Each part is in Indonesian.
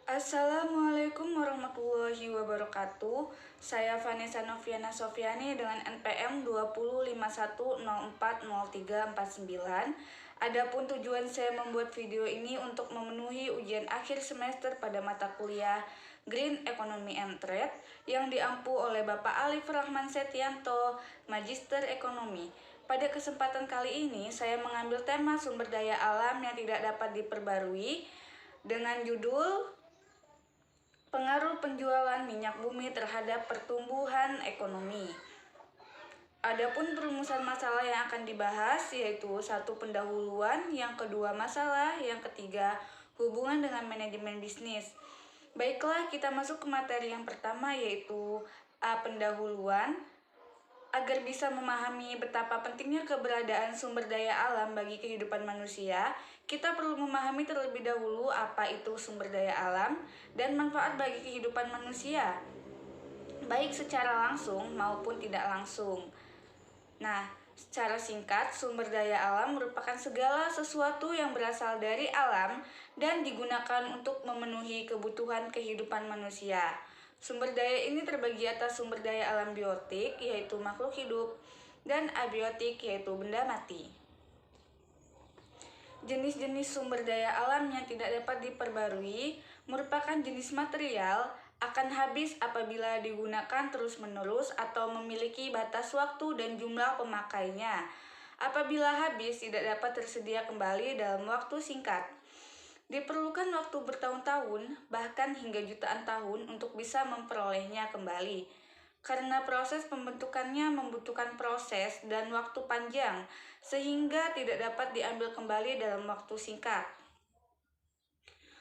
Assalamualaikum warahmatullahi wabarakatuh. Saya Vanessa Noviana Sofiani dengan NPM 2051040349. Adapun tujuan saya membuat video ini untuk memenuhi ujian akhir semester pada mata kuliah Green Economy and Trade yang diampu oleh Bapak Alif Rahman Setianto, Magister Ekonomi. Pada kesempatan kali ini saya mengambil tema sumber daya alam yang tidak dapat diperbarui dengan judul pengaruh penjualan minyak bumi terhadap pertumbuhan ekonomi. Adapun perumusan masalah yang akan dibahas yaitu satu pendahuluan, yang kedua masalah, yang ketiga hubungan dengan manajemen bisnis. Baiklah, kita masuk ke materi yang pertama yaitu pendahuluan. Agar bisa memahami betapa pentingnya keberadaan sumber daya alam bagi kehidupan manusia, kita perlu memahami terlebih dahulu apa itu sumber daya alam dan manfaat bagi kehidupan manusia, baik secara langsung maupun tidak langsung. Nah, secara singkat, sumber daya alam merupakan segala sesuatu yang berasal dari alam dan digunakan untuk memenuhi kebutuhan kehidupan manusia. Sumber daya ini terbagi atas sumber daya alam biotik, yaitu makhluk hidup, dan abiotik, yaitu benda mati. Jenis-jenis sumber daya alam yang tidak dapat diperbarui merupakan jenis material akan habis apabila digunakan terus-menerus atau memiliki batas waktu dan jumlah pemakainya. Apabila habis, tidak dapat tersedia kembali dalam waktu singkat. Diperlukan waktu bertahun-tahun, bahkan hingga jutaan tahun untuk bisa memperolehnya kembali. Karena proses pembentukannya membutuhkan proses dan waktu panjang, sehingga tidak dapat diambil kembali dalam waktu singkat.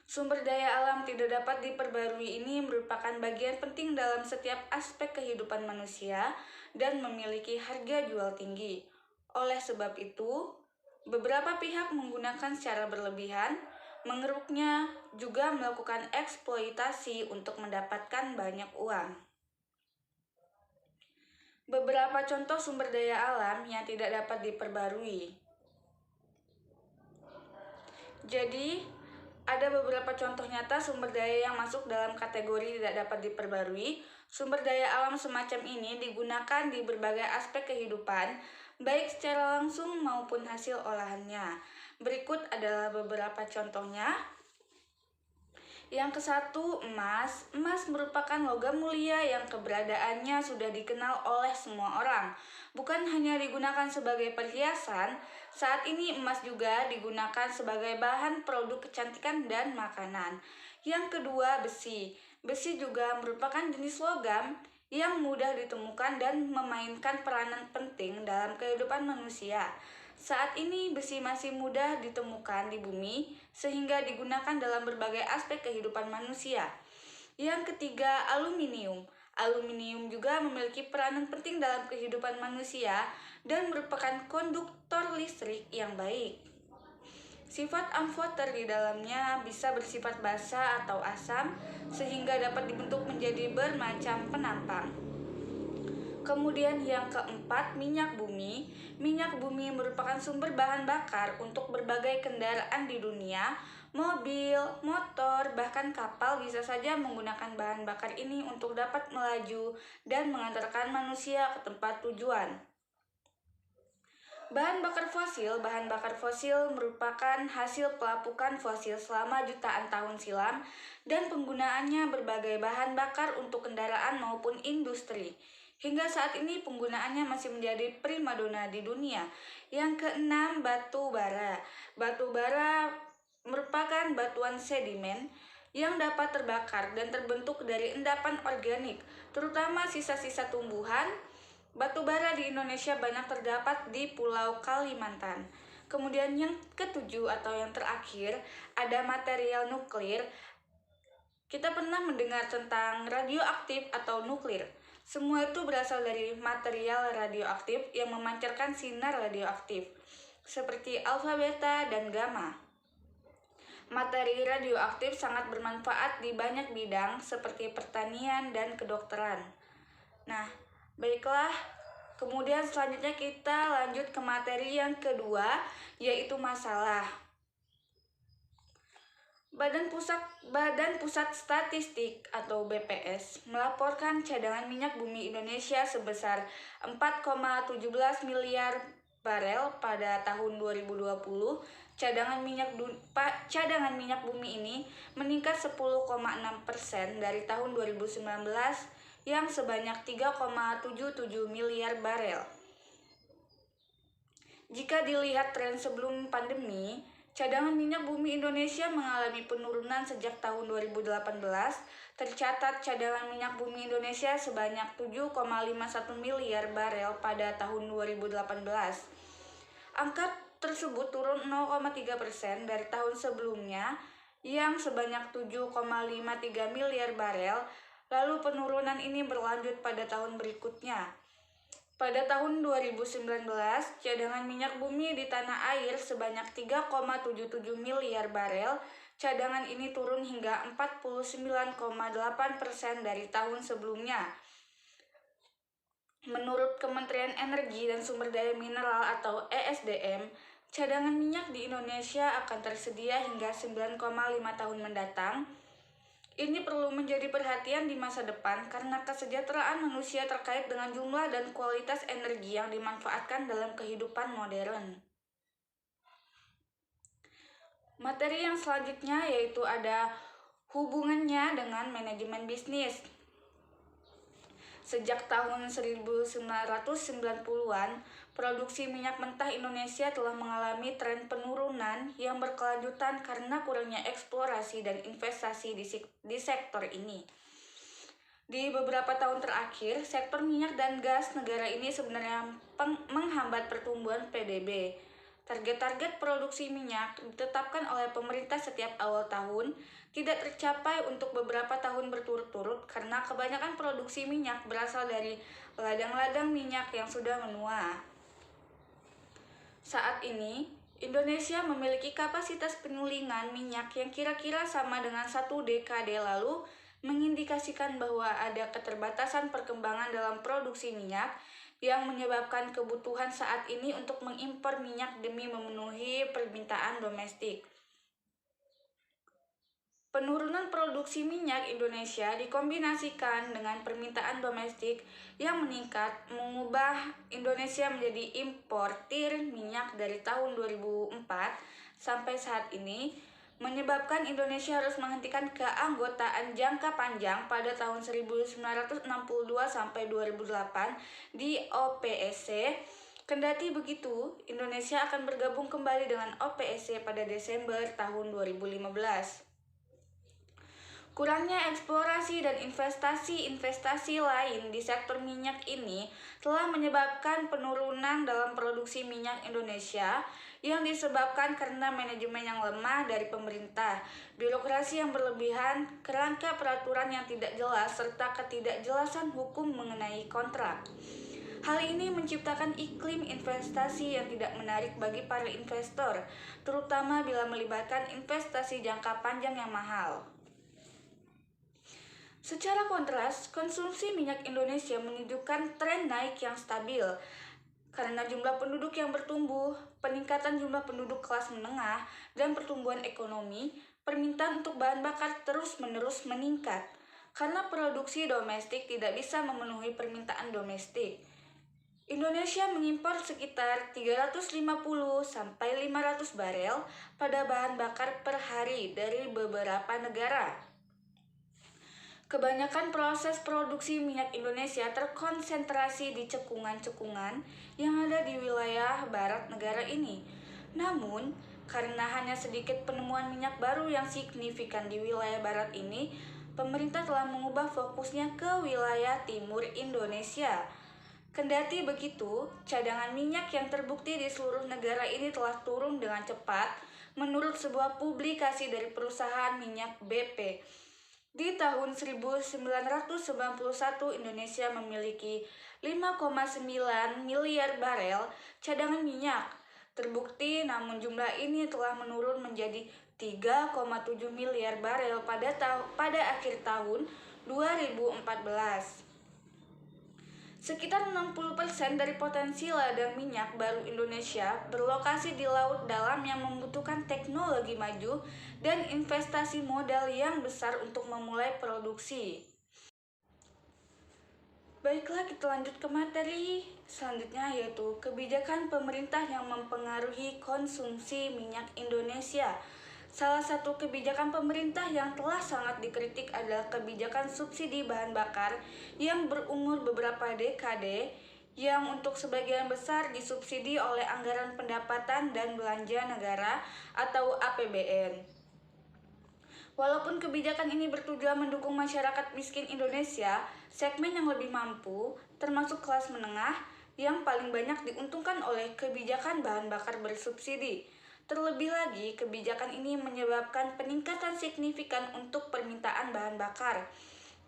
Sumber daya alam tidak dapat diperbarui ini merupakan bagian penting dalam setiap aspek kehidupan manusia dan memiliki harga jual tinggi. Oleh sebab itu, beberapa pihak menggunakan secara berlebihan, mengeruknya, juga melakukan eksploitasi untuk mendapatkan banyak uang. Beberapa contoh sumber daya alam yang tidak dapat diperbarui. Jadi, ada beberapa contoh nyata sumber daya yang masuk dalam kategori tidak dapat diperbarui. Sumber daya alam semacam ini digunakan di berbagai aspek kehidupan, baik secara langsung maupun hasil olahannya. Berikut adalah beberapa contohnya. Yang ke-1, emas. Emas merupakan logam mulia yang keberadaannya sudah dikenal oleh semua orang. Bukan hanya digunakan sebagai perhiasan, saat ini emas juga digunakan sebagai bahan produk kecantikan dan makanan. Yang kedua, besi. Besi juga merupakan jenis logam yang mudah ditemukan dan memainkan peranan penting dalam kehidupan manusia. Saat ini besi masih mudah ditemukan di bumi sehingga digunakan dalam berbagai aspek kehidupan manusia. Yang ketiga, aluminium. Aluminium juga memiliki peranan penting dalam kehidupan manusia dan merupakan konduktor listrik yang baik. Sifat amfoter di dalamnya bisa bersifat basa atau asam sehingga dapat dibentuk menjadi bermacam penampang. Kemudian yang keempat, minyak bumi. Minyak bumi merupakan sumber bahan bakar untuk berbagai kendaraan di dunia. Mobil, motor, bahkan kapal bisa saja menggunakan bahan bakar ini untuk dapat melaju dan mengantarkan manusia ke tempat tujuan. Bahan bakar fosil merupakan hasil pelapukan fosil selama jutaan tahun silam dan penggunaannya berbagai bahan bakar untuk kendaraan maupun industri. Hingga saat ini penggunaannya masih menjadi primadona di dunia. Yang keenam, batu bara. Batu bara merupakan batuan sedimen yang dapat terbakar dan terbentuk dari endapan organik, terutama sisa-sisa tumbuhan. Batu bara di Indonesia banyak terdapat di Pulau Kalimantan. Kemudian yang ketujuh atau yang terakhir, ada material nuklir. Kita pernah mendengar tentang radioaktif atau nuklir. Semua itu berasal dari material radioaktif yang memancarkan sinar radioaktif, seperti alfa, beta, dan gamma. Materi radioaktif sangat bermanfaat di banyak bidang seperti pertanian dan kedokteran. Nah, baiklah, kemudian selanjutnya kita lanjut ke materi yang kedua, yaitu masalah. Badan Pusat Statistik atau BPS melaporkan cadangan minyak bumi Indonesia sebesar 4,17 miliar barel pada tahun 2020. Cadangan minyak bumi ini meningkat 10,6% dari tahun 2019 yang sebanyak 3,77 miliar barel. Jika dilihat tren sebelum pandemi, cadangan minyak bumi Indonesia mengalami penurunan sejak tahun 2018. Tercatat cadangan minyak bumi Indonesia sebanyak 7,51 miliar barel pada tahun 2018. Angka tersebut turun 0,3% dari tahun sebelumnya yang sebanyak 7,53 miliar barel. Lalu penurunan ini berlanjut pada tahun berikutnya. Pada tahun 2019, cadangan minyak bumi di tanah air sebanyak 3,77 miliar barel. Cadangan ini turun hingga 49,8% dari tahun sebelumnya. Menurut Kementerian Energi dan Sumber Daya Mineral atau ESDM, cadangan minyak di Indonesia akan tersedia hingga 9,5 tahun mendatang. Ini perlu menjadi perhatian di masa depan karena kesejahteraan manusia terkait dengan jumlah dan kualitas energi yang dimanfaatkan dalam kehidupan modern. Materi yang selanjutnya yaitu ada hubungannya dengan manajemen bisnis. Sejak tahun 1990-an, produksi minyak mentah Indonesia telah mengalami tren penurunan yang berkelanjutan karena kurangnya eksplorasi dan investasi di sektor ini. Di beberapa tahun terakhir, sektor minyak dan gas negara ini sebenarnya menghambat pertumbuhan PDB. Target-target produksi minyak ditetapkan oleh pemerintah setiap awal tahun tidak tercapai untuk beberapa tahun berturut-turut karena kebanyakan produksi minyak berasal dari ladang-ladang minyak yang sudah menua. Saat ini, Indonesia memiliki kapasitas penyulingan minyak yang kira-kira sama dengan 1 dekade lalu, mengindikasikan bahwa ada keterbatasan perkembangan dalam produksi minyak yang menyebabkan kebutuhan saat ini untuk mengimpor minyak demi memenuhi permintaan domestik. Penurunan produksi minyak Indonesia dikombinasikan dengan permintaan domestik yang meningkat mengubah Indonesia menjadi importir minyak dari tahun 2004 sampai saat ini, menyebabkan Indonesia harus menghentikan keanggotaan jangka panjang pada tahun 1962 sampai 2008 di OPEC. Kendati begitu, Indonesia akan bergabung kembali dengan OPEC pada Desember tahun 2015. Kurangnya eksplorasi dan investasi lain di sektor minyak ini telah menyebabkan penurunan dalam produksi minyak Indonesia yang disebabkan karena manajemen yang lemah dari pemerintah, birokrasi yang berlebihan, kerangka peraturan yang tidak jelas, serta ketidakjelasan hukum mengenai kontrak. Hal ini menciptakan iklim investasi yang tidak menarik bagi para investor, terutama bila melibatkan investasi jangka panjang yang mahal. Secara kontras, konsumsi minyak Indonesia menunjukkan tren naik yang stabil. Karena jumlah penduduk yang bertumbuh, peningkatan jumlah penduduk kelas menengah, dan pertumbuhan ekonomi, permintaan untuk bahan bakar terus-menerus meningkat. Karena produksi domestik tidak bisa memenuhi permintaan domestik, Indonesia mengimpor sekitar 350-500 barel pada bahan bakar per hari dari beberapa negara. Kebanyakan proses produksi minyak Indonesia terkonsentrasi di cekungan-cekungan yang ada di wilayah barat negara ini. Namun, karena hanya sedikit penemuan minyak baru yang signifikan di wilayah barat ini, pemerintah telah mengubah fokusnya ke wilayah timur Indonesia. Kendati begitu, cadangan minyak yang terbukti di seluruh negara ini telah turun dengan cepat menurut sebuah publikasi dari perusahaan minyak BP. Di tahun 1991, Indonesia memiliki 5,9 miliar barel cadangan minyak terbukti, namun jumlah ini telah menurun menjadi 3,7 miliar barel pada akhir tahun 2014. Sekitar 60% dari potensi ladang minyak baru Indonesia berlokasi di laut dalam yang membutuhkan teknologi maju dan investasi modal yang besar untuk memulai produksi. Baiklah, kita lanjut ke materi selanjutnya, yaitu kebijakan pemerintah yang mempengaruhi konsumsi minyak Indonesia. Salah satu kebijakan pemerintah yang telah sangat dikritik adalah kebijakan subsidi bahan bakar yang berumur beberapa dekade, yang untuk sebagian besar disubsidi oleh Anggaran Pendapatan dan Belanja Negara atau APBN. Walaupun kebijakan ini bertujuan mendukung masyarakat miskin Indonesia, segmen yang lebih mampu, termasuk kelas menengah, yang paling banyak diuntungkan oleh kebijakan bahan bakar bersubsidi. Terlebih lagi, kebijakan ini menyebabkan peningkatan signifikan untuk permintaan bahan bakar,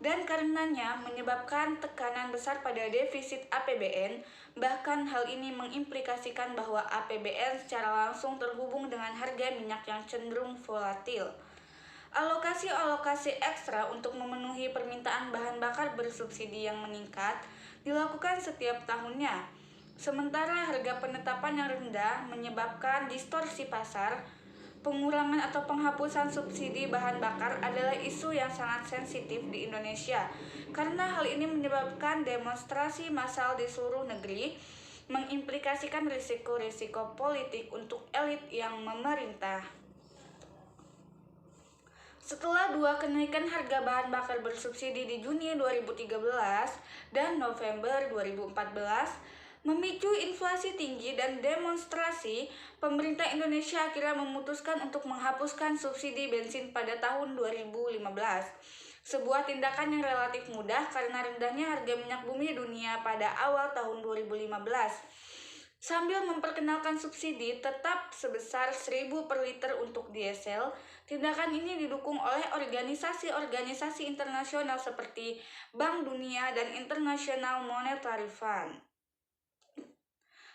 dan karenanya menyebabkan tekanan besar pada defisit APBN. Bahkan hal ini mengimplikasikan bahwa APBN secara langsung terhubung dengan harga minyak yang cenderung volatil. Alokasi-alokasi ekstra untuk memenuhi permintaan bahan bakar bersubsidi yang meningkat dilakukan setiap tahunnya. Sementara harga penetapan yang rendah menyebabkan distorsi pasar. Pengurangan atau penghapusan subsidi bahan bakar adalah isu yang sangat sensitif di Indonesia, karena hal ini menyebabkan demonstrasi massal di seluruh negeri, mengimplikasikan risiko-risiko politik untuk elit yang memerintah. Setelah dua kenaikan harga bahan bakar bersubsidi di Juni 2013 dan November 2014 memicu inflasi tinggi dan demonstrasi, pemerintah Indonesia akhirnya memutuskan untuk menghapuskan subsidi bensin pada tahun 2015. Sebuah tindakan yang relatif mudah karena rendahnya harga minyak bumi dunia pada awal tahun 2015. Sambil memperkenalkan subsidi tetap sebesar 1.000 per liter untuk diesel, tindakan ini didukung oleh organisasi-organisasi internasional seperti Bank Dunia dan International Monetary Fund.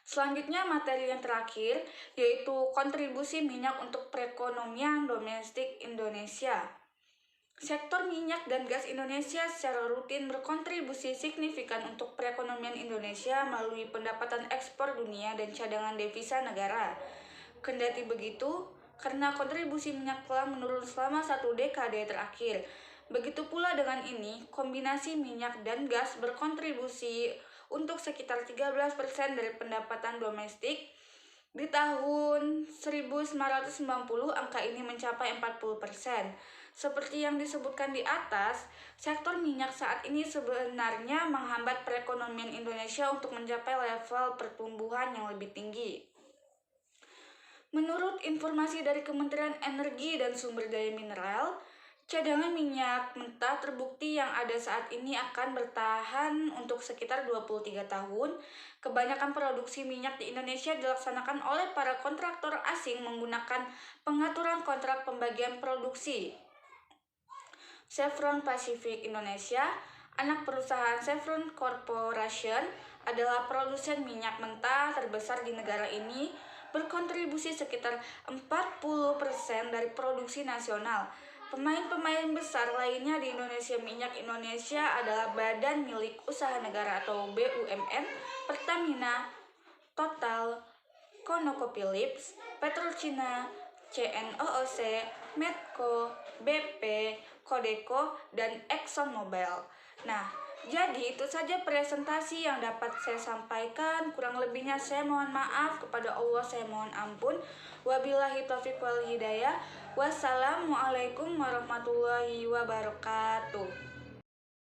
Selanjutnya, materi yang terakhir, yaitu kontribusi minyak untuk perekonomian domestik Indonesia. Sektor minyak dan gas Indonesia secara rutin berkontribusi signifikan untuk perekonomian Indonesia melalui pendapatan ekspor dunia dan cadangan devisa negara. Kendati begitu, karena kontribusi minyak telah menurun selama 1 dekade terakhir, begitu pula dengan ini, kombinasi minyak dan gas berkontribusi untuk sekitar 13% dari pendapatan domestik. Di tahun 1990, angka ini mencapai 40%. Seperti yang disebutkan di atas, sektor minyak saat ini sebenarnya menghambat perekonomian Indonesia untuk mencapai level pertumbuhan yang lebih tinggi. Menurut informasi dari Kementerian Energi dan Sumber Daya Mineral, cadangan minyak mentah terbukti yang ada saat ini akan bertahan untuk sekitar 23 tahun. Kebanyakan produksi minyak di Indonesia dilaksanakan oleh para kontraktor asing menggunakan pengaturan kontrak pembagian produksi. Chevron Pacific Indonesia, anak perusahaan Chevron Corporation, adalah produsen minyak mentah terbesar di negara ini, berkontribusi sekitar 40% dari produksi nasional. Pemain-pemain besar lainnya di Indonesia Minyak Indonesia adalah Badan Milik Usaha Negara atau BUMN, Pertamina, Total, ConocoPhillips, PetroChina, CNOOC, Medco, BP, Codeco, dan ExxonMobil. Nah, jadi itu saja presentasi yang dapat saya sampaikan. Kurang lebihnya saya mohon maaf, kepada Allah saya mohon ampun. Wabillahi taufiq wal hidayah. Wassalamualaikum warahmatullahi wabarakatuh.